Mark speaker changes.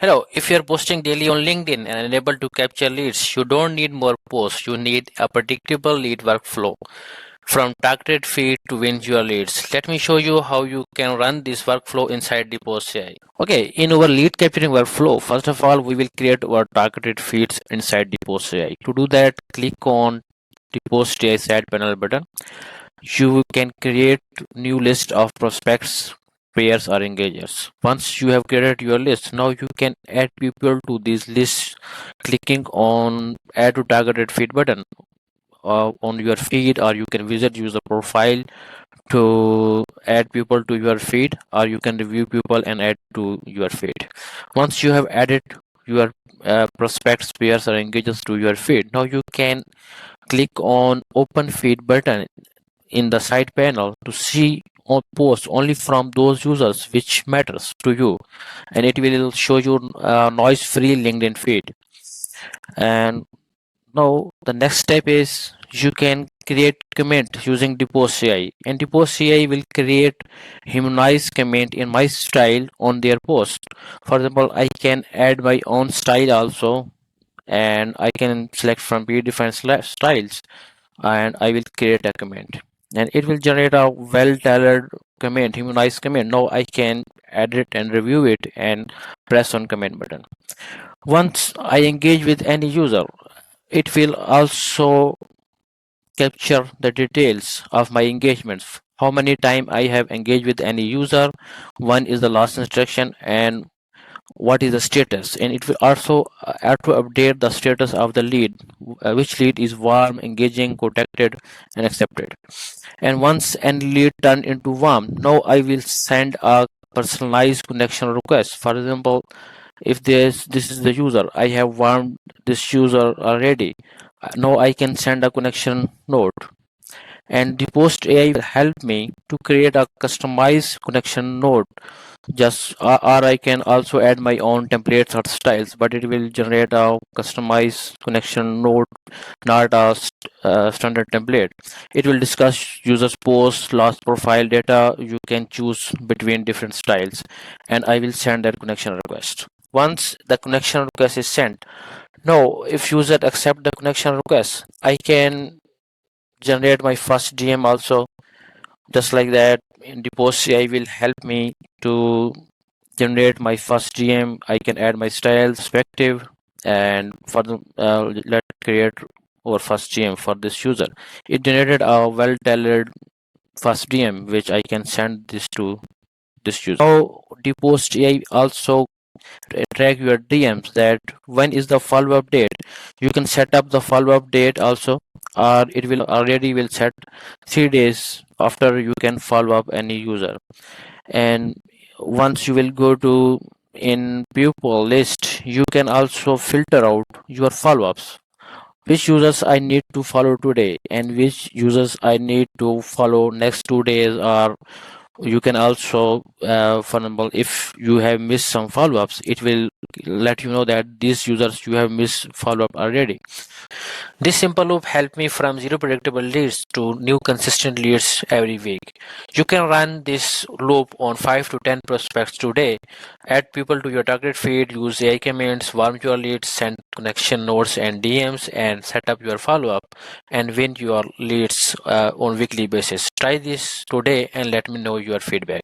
Speaker 1: Hello, if you're posting daily on LinkedIn and unable to capture leads, you don't need more posts. You need a predictable lead workflow from targeted feed to win your leads. Let me show you how you can run this workflow inside the Post AI. Okay, in our lead capturing workflow, first of all, we will create our targeted feeds inside the Post AI. To do that, click on the Post AI side panel button. You can create new list of prospects, pairs or engagers. Once you have created your list, now you can add people to these lists clicking on add to targeted feed button on your feed, or you can visit user profile to add people to your feed, or you can review people and add to your feed. Once you have added your prospects, pairs or engagers to your feed, now you can click on open feed button in the side panel to see or post only from those users which matters to you, and it will show you noise free LinkedIn feed. And now the next step is you can create comment using Depose AI, and Depose AI will create humanized comment in my style on their post. For example, I can add my own style also, and I can select from predefined styles, and I will create a comment, and it will generate a well-tailored comment, humanized comment. Now I can edit and review it and press on comment button. Once I engage with any user, it will also capture the details of my engagements. How many time I have engaged with any user, when is the last instruction, and what is the status, and it will also auto update the status of the lead, which lead is warm, engaging, contacted and accepted. And once any lead turn into warm, now I will send a personalized connection request. For example, if this is the user, I have warmed this user already, now I can send a connection note, and the Post AI will help me to create a customized connection note. Just or I can also add my own templates or styles, but it will generate a customized connection note, not a standard template. It will discuss users post, last profile data. You can choose between different styles, and I will send that connection request. Once the connection request is sent, now if user accept the connection request, I can generate my first DM also. Just like that, in the Post AI will help me to generate my first DM. I can add my style, perspective, and for the let's create our first DM for this user. It generated a well-tailored first DM which I can send this to this user. Now the Post AI also track your DMs, that when is the follow-up date. You can set up the follow-up date also, or it will already will set 3 days after you can follow up any user. And once you will go to in pupil list, you can also filter out your follow-ups, which users I need to follow today and which users I need to follow next 2 days. Or you can also for example, if you have missed some follow-ups, it will let you know that these users you have missed follow-up already. This simple loop helped me from zero predictable leads to new consistent leads every week. You can run this loop on 5 to 10 prospects today. Add people to your target feed, use AI commands, warm your leads, send connection notes and DMs, and set up your follow-up and win your leads on weekly basis. Try this today and let me know your feedback.